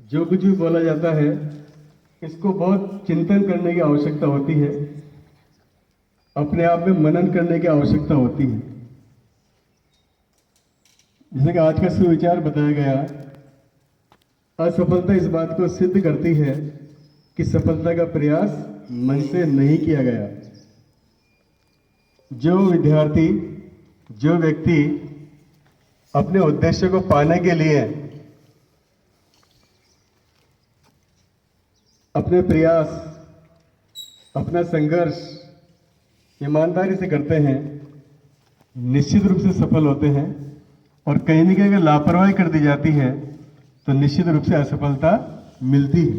जो कुछ भी बोला जाता है इसको बहुत चिंतन करने की आवश्यकता होती है, अपने आप में मनन करने की आवश्यकता होती है। जैसे कि आज का सुविचार बताया गया, असफलता इस बात को सिद्ध करती है कि सफलता का प्रयास मन से नहीं किया गया। जो विद्यार्थी, जो व्यक्ति अपने उद्देश्य को पाने के लिए अपने प्रयास, अपना संघर्ष ईमानदारी से करते हैं, निश्चित रूप से सफल होते हैं। और कहीं न कहीं अगर लापरवाही कर दी जाती है तो निश्चित रूप से असफलता मिलती है।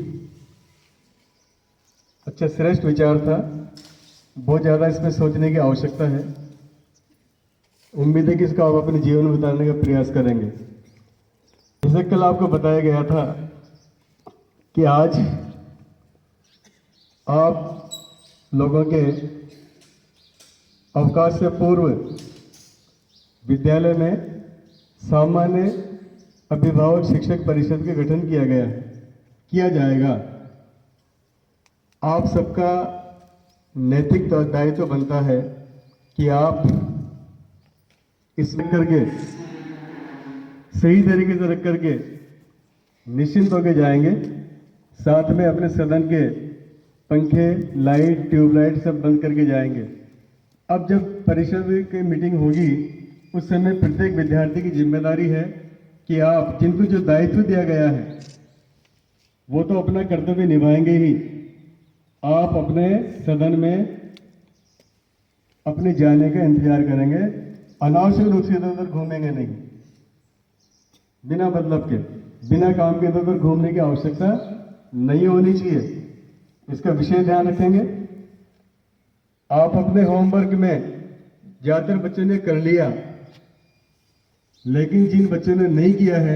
अच्छा, श्रेष्ठ विचार था, बहुत ज़्यादा इसमें सोचने की आवश्यकता है। उम्मीद है कि इसको आप अपने जीवन में उतारने का प्रयास करेंगे। जैसे कल आपको बताया गया था कि आज आप लोगों के अवकाश से पूर्व विद्यालय में सामान्य अभिभावक शिक्षक परिषद का गठन किया जाएगा। आप सबका नैतिक दायित्व बनता है कि आप इसमें करके सही तरीके से रख करके निश्चिंत होकर जाएंगे। साथ में अपने सदन के पंखे, लाइट, ट्यूबलाइट सब बंद करके जाएंगे। अब जब परिषद की मीटिंग होगी उस समय प्रत्येक विद्यार्थी की जिम्मेदारी है कि आप जिनको जो दायित्व दिया गया है वो तो अपना कर्तव्य निभाएंगे ही, आप अपने सदन में अपने जाने का इंतजार करेंगे। अनावश्यक रूप से इधर उधर घूमेंगे नहीं, बिना मतलब के, बिना काम के इधर उधर घूमने की आवश्यकता नहीं होनी चाहिए। इसका विशेष ध्यान रखेंगे। आप अपने होमवर्क में ज्यादातर बच्चों ने कर लिया, लेकिन जिन बच्चों ने नहीं किया है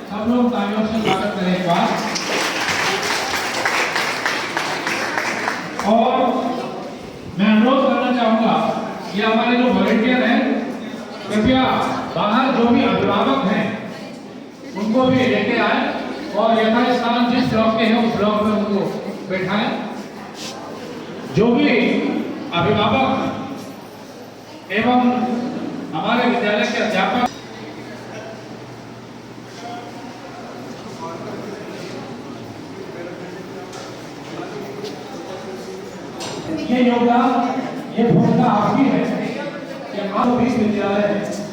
सब लोग तालियों से स्वागत करें एक बार। और मैं अनुरोध करना चाहूंगा कि हमारे जो वॉलंटियर हैं कृपया बाहर जो भी अभिभावक हैं उनको भी लेके आए और यथास्थान जिस ब्लॉक के हैं उस ब्लॉक में उनको बैठाएं। जो भी अभिभावक एवं हमारे विद्यालय के अध्यापक ये योगदान, ये भूमिका आपकी है कि आप 20 विद्यालय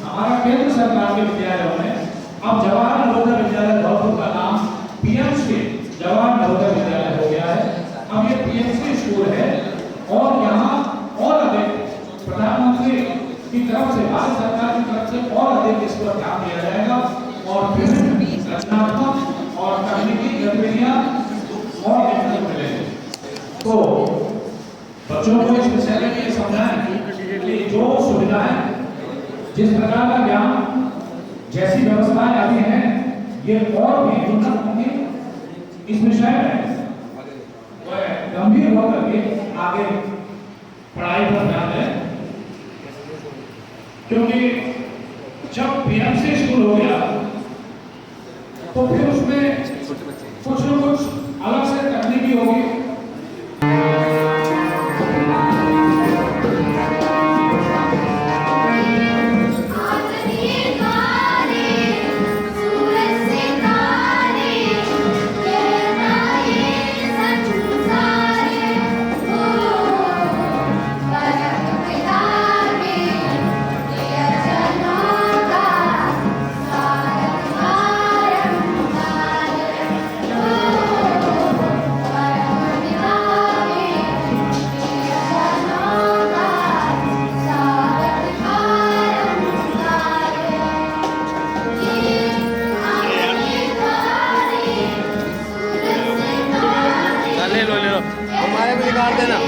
हमारा केंद्र सरकार के विद्यालयों में अब जवाहर नवोदय विद्यालय धौलपुर का नाम पीएमसी जवाहर नवोदय विद्यालय हो गया है। अब ये पीएमसी स्कूल है और यहाँ और अधिक प्रधानमंत्री की तरफ से, भारत सरकार की तरफ से और अधिक इस पर ध्यान दिया जाएगा और विभिन्न रचनात्मक और तकनीकी गतिविधियां और देखने को मिलेंगी। तो बच्चों को इस विषय में ये समझाएं कि जो सुविधाएं, जिस प्रकार का ज्ञान, जैसी व्यवस्थाएं अभी हैं, ये और भी उन्नत होंगी। इस विषय में गंभीर होकर के आगे पढ़ाई पर ध्यान दें, क्योंकि जब पीएमसी स्कूल हो गया तो फिर उसमें कुछ न कुछ अलग से तकनीकी होगी। हमारे भी निकाल देना।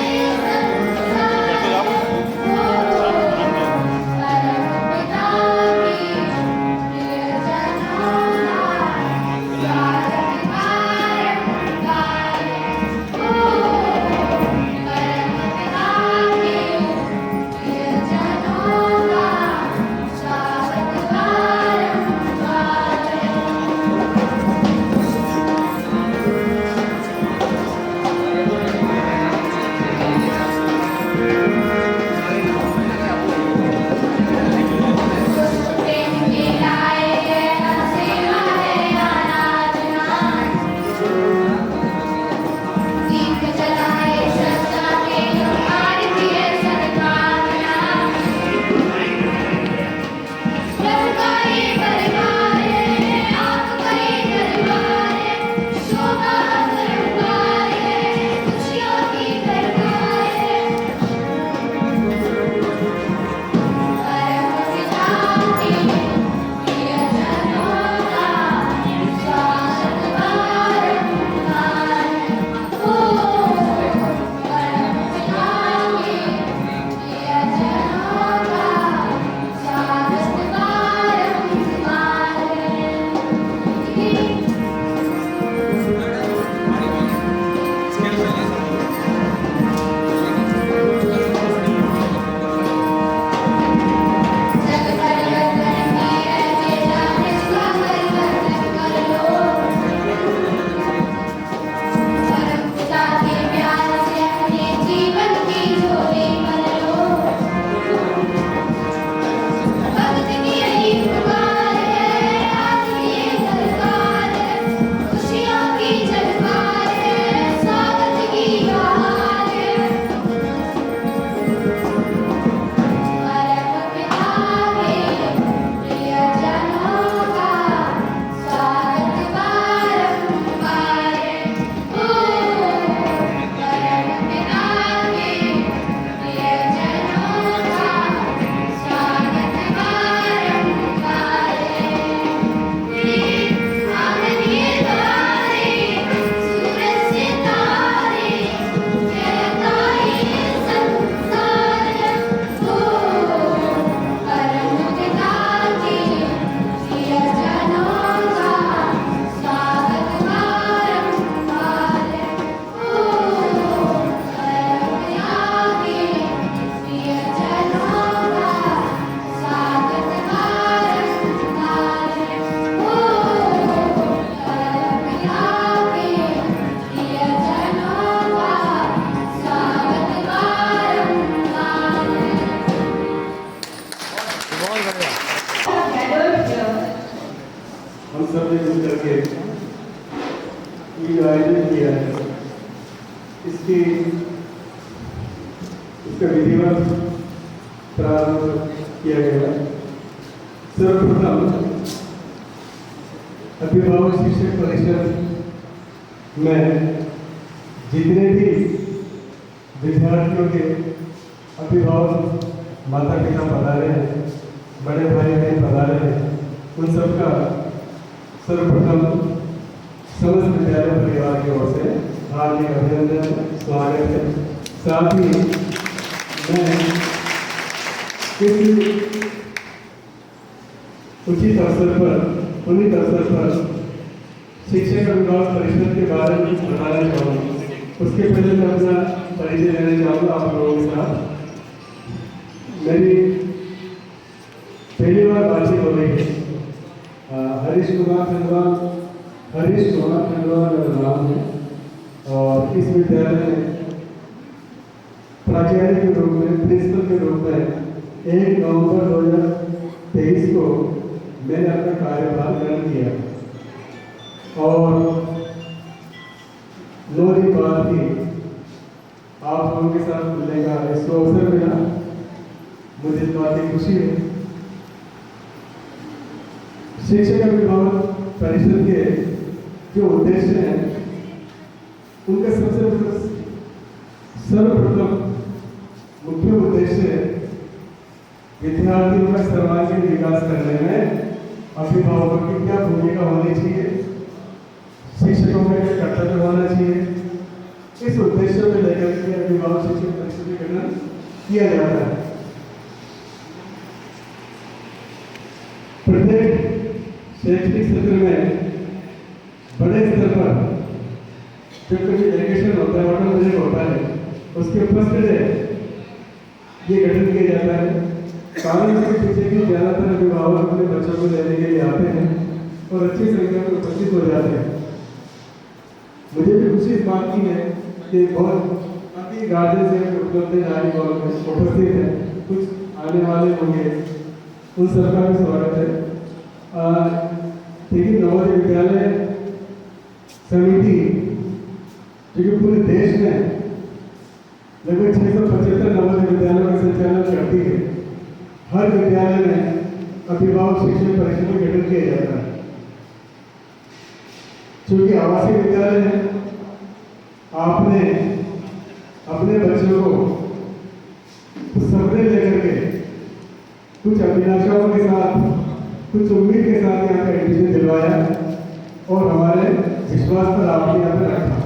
इसका विधिवत प्रारंभ किया गया। सर्वप्रथम अभिभावक शिक्षक परिषद में जितने भी विद्यार्थियों के अभिभावक माता पिता पधारे हैं, बड़े भाई बहन पधारे हैं, उन सबका सर्वप्रथम समस्त विद्यालय परिवार की ओर से हार्दिक अभिनंदन, स्वागत है। साथ ही मैं इस उचित अवसर पर, पुनीत अवसर पर शिक्षक अभिभावक परिषद के बारे में बताना चाहूँगा। उसके पहले मैं अपना परिचय लेना चाहूँगा आप लोगों के साथ। मेरी पहली बार बातचीत हो रही है। हरीश कुमार खंडवा मेरा नाम है और इस विद्यालय में प्राचार्य के रूप में, प्रिंसिपल के रूप में 1 नवंबर 2023 को मैंने अपना कार्यभार ग्रहण किया और 9 दिन बाद ही आप लोगों के साथ मिलने का इसको अवसर मिला। मुझे इस बात की खुशी है। शिक्षक अभिभावक परिषद के जो उद्देश्य हैं उनका सर्वप्रथम मुख्य उद्देश्य विद्यार्थियों का सर्वांगीण विकास करने में अभिभावकों की क्या भूमिका होनी चाहिए, शिक्षकों का क्या कर्तव्य होना चाहिए, इस उद्देश्य में लेकर के अभिभावक शिक्षक परिषद का गठन किया जाता है। प्रत्येक शैक्षणिक सत्र में बड़े स्तर पर जब कभी एजुकेशन होता है, ऑटो प्रोजेक्ट होता है, उसके फर्स्ट डे ये गठन किया जाता है। कारण इसके पीछे भी ज़्यादातर अभिभावक अपने बच्चों को लेने के लिए आते हैं और अच्छी संख्या में उपस्थित हो जाते हैं। मुझे भी खुशी इस बात की है कि बहुत काफ़ी गार्जियन से उपलब्ध उपस्थित है, कुछ आने वाले होंगे, उन सबका भी स्वागत है। देखिए, नवोदय विद्यालय समिति जो कि पूरे देश में लगभग 675 नवोदय विद्यालयों का संचालन करती है। हर विद्यालय में अभिभावक शिक्षक परिषद का गठन किया जाता है। चूंकि आवासीय विद्यालय है, आपने अपने बच्चों को कुछ सपने लेकर के, कुछ अभिलाषाओं के साथ, कुछ उम्मीद के साथ यहाँ पे एडमिशन दिलवाया और हमारे विश्वास पर आपने यहाँ पे रखा।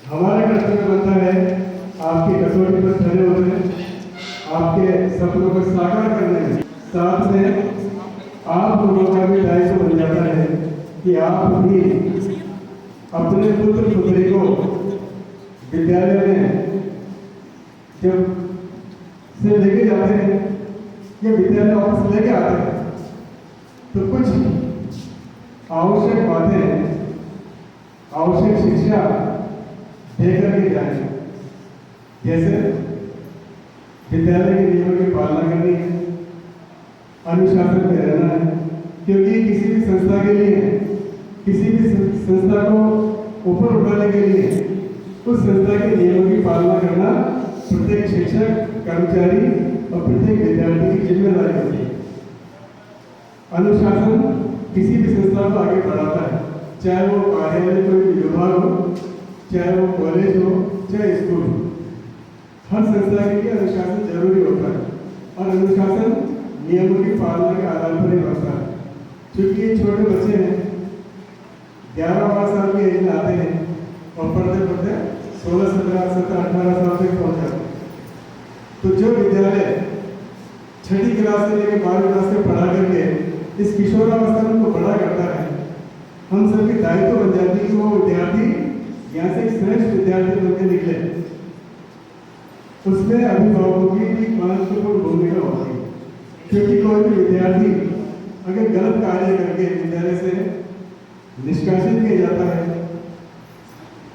हमारा कर्तव्य बनता है आपकी कसौटी पर खड़े होते हैं, आपके सपनों को साकार करने में। साथ में आप लोगों का भी दायित्व बन जाता है कि आप भी अपने पुत्र पुत्री को विद्यालय में जब से लेके जाते हैं या विद्यालय वापस लेके आते हैं तो कुछ आवश्यक बातें, आवश्यक शिक्षा देकर के जाए। जैसे विद्यालय के नियमों की पालना करनी है, अनुशासन में रहना है, क्योंकि किसी भी संस्था के लिए, किसी भी संस्था को ऊपर उठाने के लिए उस संस्था के नियमों की पालना करना प्रत्येक शिक्षक, कर्मचारी और प्रत्येक विद्यार्थी की जिम्मेदारी होती है। अनुशासन किसी भी संस्था को आगे बढ़ाता है, चाहे वो कार्यालय कोई भी विभाग हो, चाहे वो कॉलेज हो, चाहे स्कूल हो। हर संस्था के लिए अनुशासन जरूरी होता है और अनुशासन नियमों की पालना के आधार पर ही बढ़ता है। क्योंकि ये छोटे बच्चे हैं, 11-12 साल की एज में आते हैं और पढ़ते पढ़ते 16, 17, 18 साल तक पहुँच जाते हैं। तो जो विद्यालय 6ठी क्लास से लेकर 12वीं क्लास तक पढ़ा करके इस किशोरावस्था में उनको बड़ा करता है, हम सबकी दायित्व बन जाती है कि वो विद्यार्थी यहाँ से एक श्रेष्ठ विद्यार्थी बनकर निकले। उसमें अभिभावकों की भी महत्वपूर्ण भूमिका होती है, क्योंकि कोई भी विद्यार्थी अगर गलत कार्य करके विद्यालय से निष्कासित किया जाता है,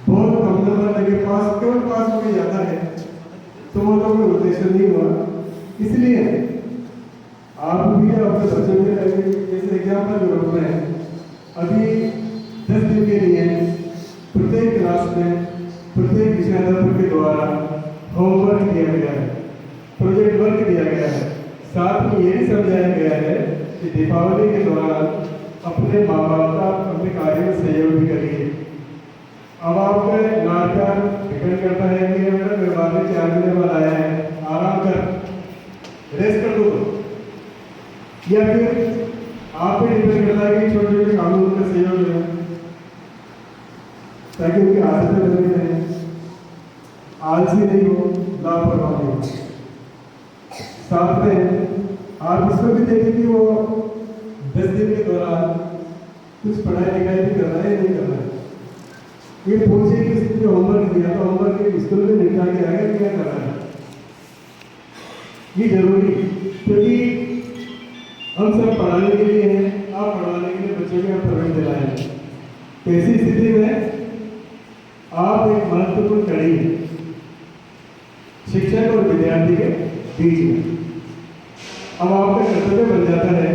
बहुत कम नंबर लगे पास, केवल पास हो जाता है, तो वो तो कोई उद्देश्य नहीं हुआ। इसलिए आप भी अपने बच्चों के जैसे एग्जाम्पल के रूप में अभी 10 दिन के लिए प्रत्येक क्लास में अध्यापक के द्वारा होमवर्क दिया गया है, प्रोजेक्ट वर्क दिया गया है। साथ में ये भी समझाया गया है कि दीपावली के दौरान अपने माँ बाप का अपने कार्य में सहयोग भी करिए। अब आपका नाटक डिपेंड करता है कि मेरा व्यवहार में 4 महीने बाद आया है, आराम कर, रेस्ट कर दो, या फिर आप पे डिपेंड करता है कि छोटे छोटे कामों में उनका सहयोग है ताकि उनकी आदतें बनी रहें, आलसी नहीं हो, लापरवाह नहीं हो। साथ में आप इसको भी देखें कि वो 10 दिन के दौरान कुछ पढ़ाई लिखाई भी कर रहा है या नहीं कर रहा है। ये पूछिए कि उसने होमवर्क दिया तो होमवर्क के स्कूल में निपटा के आएगा, क्या कर रहा है। ये जरूरी, क्योंकि हम सब पढ़ाने के लिए हैं, आप पढ़ाने के लिए बच्चों के आप प्रवेश दिलाएं। तो ऐसी स्थिति में आप एक महत्वपूर्ण कड़ी हैं शिक्षक और विद्यार्थी के बीच में। अब आपका कर्तव्य बन जाता है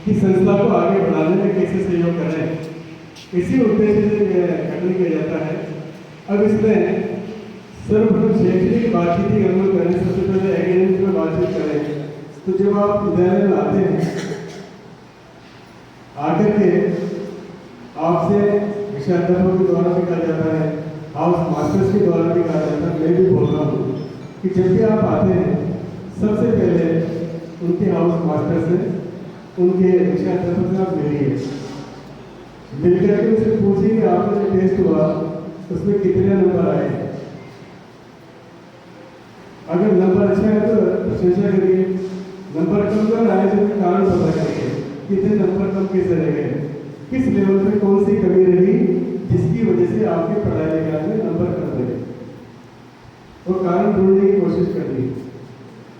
कि संस्था को आगे बढ़ाने में कैसे सहयोग करें। इसी उद्देश्य से गठन किया जाता है। अब इसमें सर्वप्रथम शैक्षणिक बातचीत ही अमल करें, सबसे पहले एकेडमिक में बातचीत करें। तो जब आप विद्यालय में आते हैं, आकर के आपसे विषयाध्यापकों के द्वारा भी कहा जाता है, हाउस मास्टर्स के द्वारा भी कहा जाता है, मैं भी बोल रहा हूँ कि जब भी आप आते हैं सबसे पहले उनके हाउस मास्टर से, उनके विषयाध्यापक से आप मिलिए। मिलकर के उनसे पूछिए कि आपका जो टेस्ट हुआ उसमें कितने नंबर आए। अगर नंबर अच्छा है तो प्रशंसा करिए, नंबर कम कर आए तो कारण पता करिए कितने नंबर कम कैसे रह गए, किस लेवल पे कौन सी कमी रही जिसकी वजह से आपके पढ़ाई लिखाई में नंबर कम रहे। वो कारण ढूंढने की कोशिश करिए।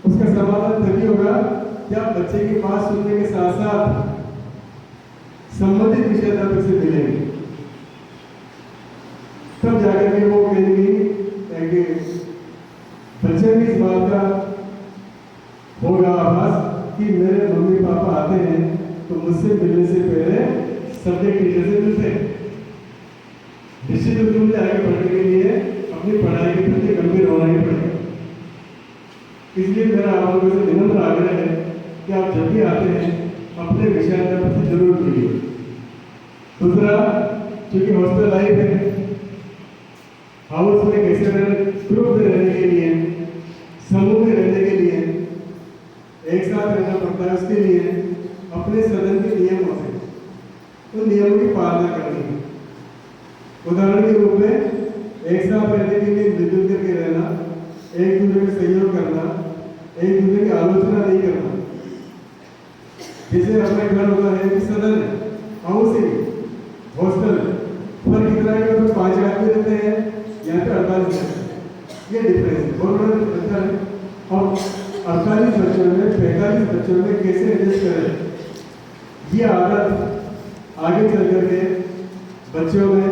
उसका समाधान तभी होगा जब बच्चे के पास सुनने के साथ साथ संबंधित विषयाध्यापक से मिलेंगे, तब जाकर के वो कहेंगे कि बच्चे भी इस बात का होगा आभास कि मेरे मम्मी पापा आते हैं तो मुझसे मिलने से पहले सब्जेक्ट टीचर से मिलते हैं। निश्चित रूप से मुझे आगे बढ़ने के लिए अपनी पढ़ाई के प्रति गंभीर होना ही पड़ेगा। इसलिए मेरा आप लोगों से विनम्र आग्रह है कि आप जब भी आते हैं अपने विषयाध्यापक से जरूर मिलिए। दूसरा, चूंकि हॉस्टल लाइफ है, हाउस में कैसे रहने, ग्रुप में रहने के लिए, समूह में रहने के लिए, एक साथ रहना पड़ता है, उसके लिए अपने सदन के नियम होते हैं, उन नियमों की पालना करनी है। उदाहरण के रूप में एक साथ रहने के लिए मिलजुल करके रहना, एक दूसरे का सहयोग करना, एक दूसरे की आलोचना नहीं करना। जैसे अपना घर होता है कि सदन है, हाउस ही हॉस्टल है, फर्क इतना है कि 5 आदमी रहते हैं, यहाँ पे 48 रहते हैं। ये डिफरेंस है, बहुत बड़ा अंतर है। और 48 बच्चों में 45 बच्चों में कैसे एडजस्ट करें, ये आदत आगे चल करके बच्चों में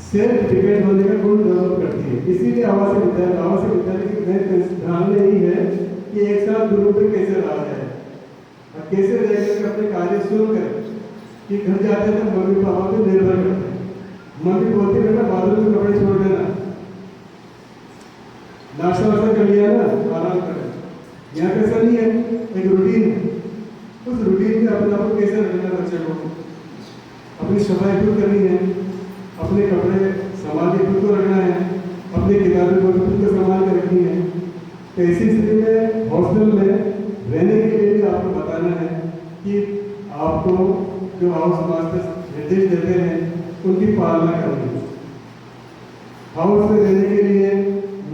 सेल्फ डिपेंड होने का गुण डेवलप करती है। इसीलिए आवासीय विद्यालय की मेन धारणा यही है कि एक साथ ग्रुप में कैसे रहा जाए और कैसे रह करके अपने कार्य शुरू करें। कि घर जाते हैं तो मम्मी पापा पे निर्भर करते हैं, मम्मी बोलती बेटा बाथरूम में कपड़े छोड़ देना, नाश्ता वास्ता कर लिया ना, आराम करें। यहाँ पे ऐसा नहीं है, एक रूटीन है। उस रूटीन में अपने आप को कैसे रखना, बच्चे को अपनी सफाई खुद करनी है, अपने कपड़े संभाल के खुद को रखना है, अपनी किताबें को खुद को संभाल के रखनी है। तो ऐसी स्थिति में हॉस्टल में रहने के लिए भी आपको बताना है कि आपको जो हाउस मास्टर निर्देश देते हैं उनकी पालना करनी है। हाउस में रहने के लिए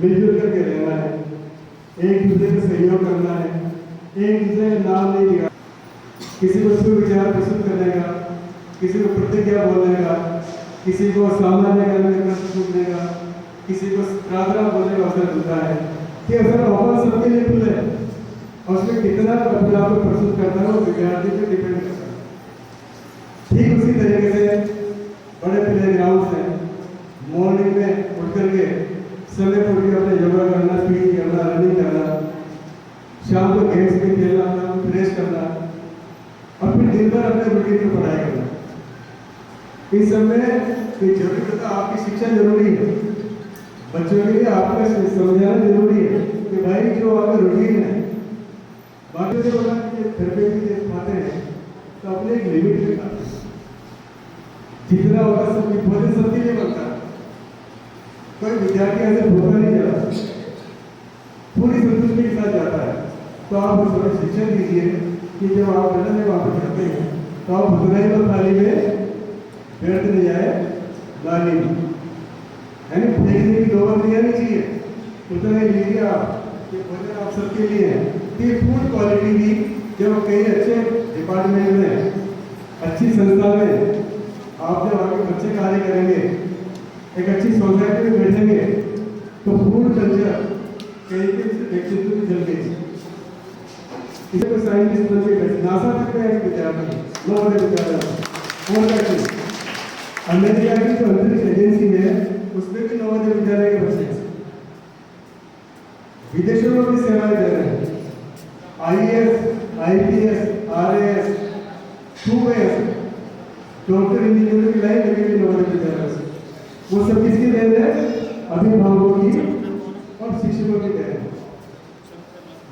मिलजुल करके रहना है, एक दूसरे का सहयोग करना है, एक दूसरे का नाम नहीं लिया, किसी को सुविचार प्रस्तुत करने का, किसी को प्रतिज्ञा बोलने का, किसी को सामान्य करने का पूछने का, किसी को प्रार्थना बोलने का अवसर मिलता है कि अवसर मौका सबके लिए खुले और उसमें कितना अपने आप को प्रस्तुत करता है वो विद्यार्थी पर डिपेंड करता है। ठीक उसी तरीके से बड़े प्ले ग्राउंड है, मॉर्निंग में उठ करके समय पर उठ के अपने योगा करना, पीटी करना, रनिंग करना, शाम को गेम्स में खेलना, फ्रेश करना और फिर दिन भर अपने रूटीन में पढ़ाई करना। इस सब में जरूरी होता आपकी शिक्षा जरूरी है, बच्चों के लिए आपको समझाना जरूरी है कि भाई जो आपका रूटीन है, बाकी से बोला कि घर पे भी जब खाते हैं तो अपने एक लिमिट में खाते हैं, जितना होगा सब भोजन सबके लिए बनता है। कोई विद्यार्थी ऐसे भूखा नहीं जाता, पूरी संतुष्टि के साथ जाता है। तो आप उस समय शिक्षण दीजिए कि जब आप लंदन में वापस जाते हैं तो आप उतना ही तो थाली में व्यर्थ नहीं जाए लाली में, यानी फेंकने की नौबत नहीं आनी चाहिए। उतना ही लीजिए आप, ये भोजन आप सबके लिए है। ये फूड क्वालिटी भी जब कई अच्छे डिपार्टमेंट में, अच्छी संस्था में आप जब आगे बच्चे कार्य करेंगे, एक अच्छी सोसाइटी में बैठेंगे, तो फूड कल्चर कहीं के व्यक्तित्व में चल गई। इसे कोई साइंटिस्ट बन के नासा तक में एक विद्यार्थी, नवोदय विद्यालय और बैठे अमेरिका की जो अंतरिक्ष एजेंसी है उसमें भी नवोदय विद्यालय के बच्चे विदेशों में भी सेवाएं दे रहे हैं। IAS, IPS, RAS, खूब है, डॉक्टर इंजीनियर की लाइन लगी हुई नवोदय विद्यालय से। वो सब किसकी देन है? अभिभावकों की और शिक्षकों की देन है।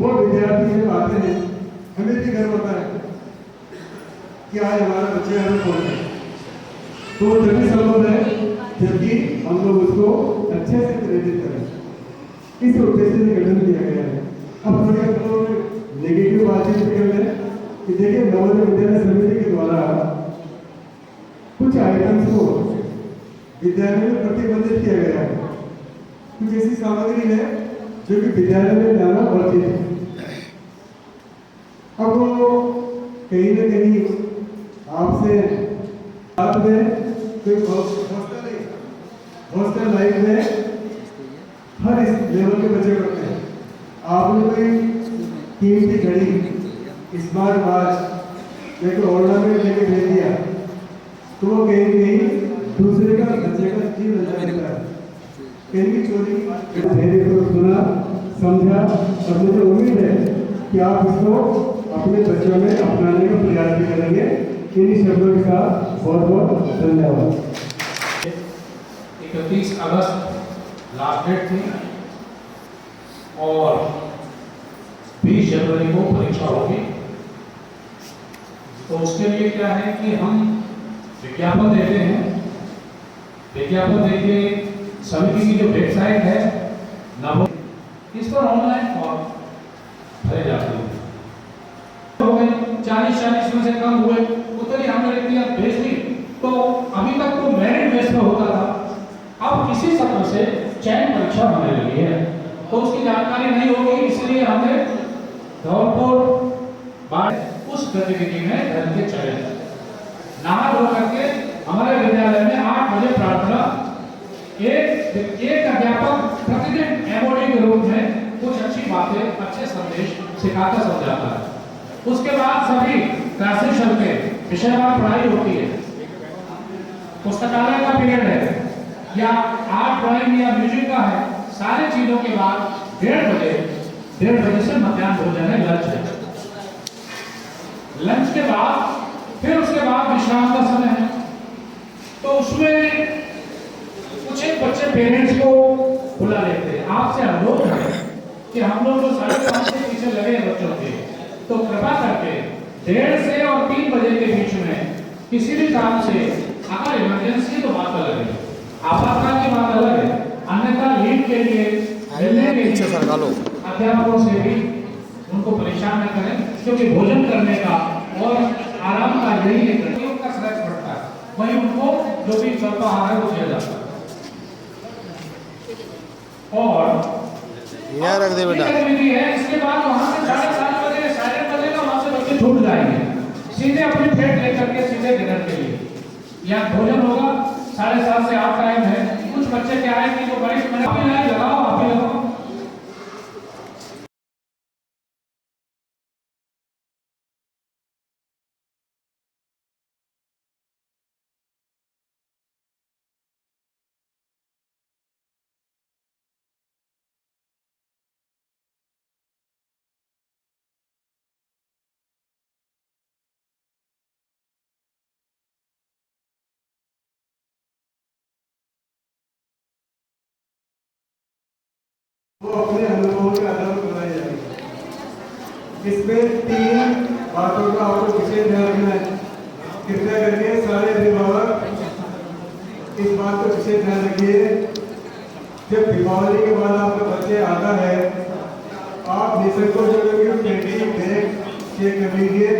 वो विद्यार्थी जब आते हैं हमें भी गर्व होता है कि आज हमारा बच्चे हमें पहुंचे, तो तभी संभव है जबकि हम लोग उसको अच्छे से प्रेरित करें। इस उद्देश्य से गठन किया गया है। अब थोड़ी नेगेटिव बातचीत भी कर लें कि देखिए नवोदय विद्यालय समिति के द्वारा कुछ आइटम्स को विद्यालय में प्रतिबंधित किया गया है। कुछ ऐसी सामग्री है जो कि विद्यालय में जाना वर्जित है। अब वो कहीं न कहीं आपसे साथ में कोई हॉस्टल लाइफ में हर इस लेवल के बच्चे पढ़ते हैं। आपने कोई कीमती घड़ी, स्मार्ट वॉच या कोई ऑर्नामेंट लेके भेज दिया तो वो कहीं दूसरे का बच्चे का जीव रचा देता है। कहीं की चोरी धैर्य को सुना, समझा और मुझे उम्मीद है कि आप इसको अपने बच्चों में अपनाने का प्रयास भी करेंगे। इन्हीं शब्दों के साथ बहुत बहुत धन्यवाद। 31 अगस्त लास्ट डेट थी और 20 जनवरी को परीक्षा होगी। तो उसके लिए क्या है कि हम विज्ञापन देते हैं। विज्ञापन देके समिति की जो वेबसाइट है नवो, इस पर ऑनलाइन फॉर्म भरे जाते हैं। हो गए 40 में से कम हुए, उतनी हमने रिक्तियां भेज दी। तो अभी तक तो मेरिट बेस पर होता था, अब इसी सत्र से चयन परीक्षा होने लगी है। तो उसकी जानकारी नहीं होगी, इसलिए हमने धौलपुर उस गतिविधि में धन के चयन नहा धो करके हमारे विद्यालय में 8 बजे प्रार्थना, एक अध्यापक प्रतिदिन एमओडी के रूप में कुछ अच्छी बातें, अच्छे संदेश सिखाता समझाता है। उसके बाद सभी क्लासेस चलते हैं, विषयवार पढ़ाई होती है, पुस्तकालय का पीरियड है या आर्ट ड्राइंग या म्यूजिक का है। सारी चीजों के बाद 1:30 बजे से मध्याह्न भोजन है, लंच है। लंच के बाद फिर उसके बाद विश्राम का समय है। तो उसमें कुछ एक बच्चे पेरेंट्स को बुला लेते हैं। आपसे अनुरोध है कि हम लोग जो 5:30 के पीछे लगे हैं बच्चों के, तो कृपा करके 1:30 से और 3 बजे के बीच में किसी भी काम से अगर इमरजेंसी तो बात अलग है, आपातकाल की बात अलग है, अन्यथा लीव के लिए मिलने के लिए अध्यापकों से भी उनको परेशान न करें, क्योंकि भोजन करने का और आराम का यही एक का श्रेष्ठ पड़ता है। वही उनको जो भी स्वल्पाहार है वो दिया जाता है। और यहाँ रख दे बेटा। इसके बाद वहाँ से 7:30 बजे साइलेंट बजेगा, वहाँ से बच्चे छूट जाएंगे, सीधे अपनी प्लेट लेकर के सीधे डिनर के लिए। यहाँ भोजन होगा 7:30 से 8 टाइम है। कुछ बच्चे क्या है कि जो बड़ी लगाओ, आप ही लगाओ। वो अपने अनुभवों के आधार पर बनाई जाएगी। इसमें 3 बातों का आपको विशेष ध्यान रखना है। कृपया करके सारे अभिभावक इस बात को विशेष ध्यान रखिए, जब दीपावली के बाद आपका बच्चे आता है, आप निसंकोच होकर कैंटीन बैग चेक कर लीजिए।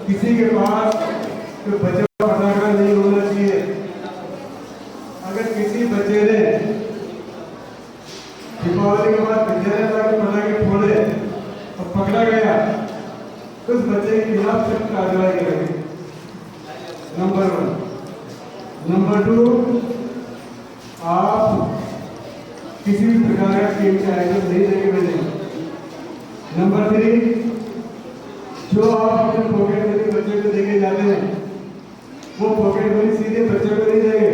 किसी के पास तो बच्चा पटाखा नहीं होना चाहिए। अगर किसी बच्चे ने दीपावली के बाद विद्यालय जाकर पटाखे फोड़े और पकड़ा गया तो उस बच्चे के खिलाफ सख्त कार्रवाई करेंगे। नंबर 1। नंबर 2, आप किसी भी प्रकार का कीमती आइटम नहीं देंगे मुझे। नंबर 3, जो आप अपने पॉकेट मनी बच्चे को देके जाते हैं, वो पॉकेट मनी सीधे बच्चे को नहीं देंगे,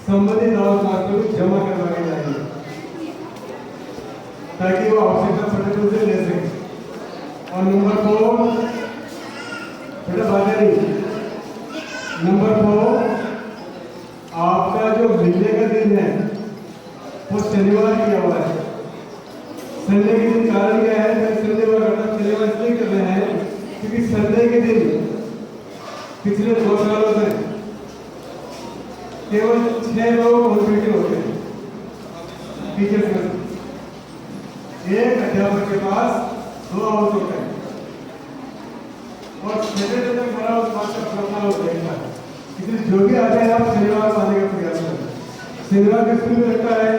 संबंधित मास्टर को जमा करवा के जाएंगे ताकि वो आवश्यकता पड़े तो उसे ले सके। और नंबर 4, बेटा बात नहीं, नंबर 4, आपका जो मिलने का दिन है वो शनिवार किया हुआ है। संडे के दिन कारण क्या है, मैं संडे शनिवार इसलिए कर रहे हैं क्योंकि संडे के दिन पिछले 2 सालों से केवल 6 लोग कॉन्ट्रीब्यूट होते हैं टीचर्स में। एक अध्यापक के पास 2 हाउस होते हैं और सैटरडे तक बड़ा उस बात का प्रश्न हो जाएगा। इसलिए जो भी आते हैं आप शनिवार को आने का प्रयास करें। शनिवार का स्कूल में लगता है,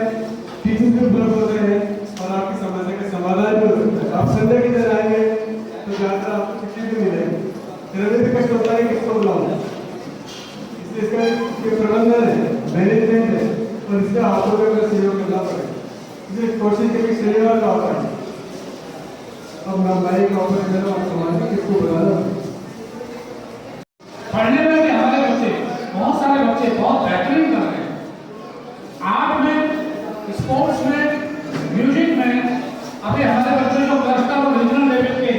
टीचर्स भी उपलब्ध होते हैं और आपकी समस्या का समाधान भी हो सकता है। आप संडे के दिन आएंगे तो ज़्यादातर आपको छुट्टी भी मिलेगी। रवि भी कष्ट होता है किसको बुलाऊं, इसलिए इसका प्रबंधन है, मैनेजमेंट है और इसका आपको भी सहयोग करना पड़ेगा। इसलिए कोशिश करिए शनिवार का आता है। अब मैं का ऑफर कर रहा हूँ, समाज किसको बुलाना। पढ़ने में भी हमारे बच्चे, बहुत सारे बच्चे बहुत बेहतरीन कर रहे हैं। आर्ट में, स्पोर्ट्स में, म्यूजिक में। अभी हमारे बच्चे जो क्लस्टर और रीजनल लेवल के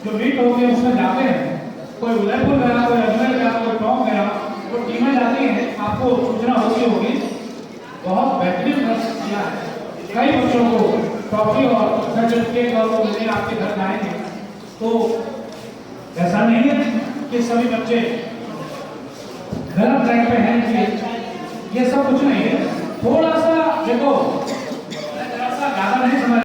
जो मीट होते हैं उसमें जाते हैं, कोई उदयपुर गया, कोई अजमेर गया, कोई टॉप गया, वो टीमें जाती हैं, आपको सूचना होगी। बहुत बेहतरीन प्रदर्शन किया है। कई बच्चों को ट्रॉफी और सर्टिफिकेट और वो मिले आपके घर आएंगे। तो ऐसा नहीं है कि सभी बच्चे गलत ट्रैक पे हैं, कि ये सब कुछ नहीं है। थोड़ा सा देखो, ज़्यादा नहीं समझ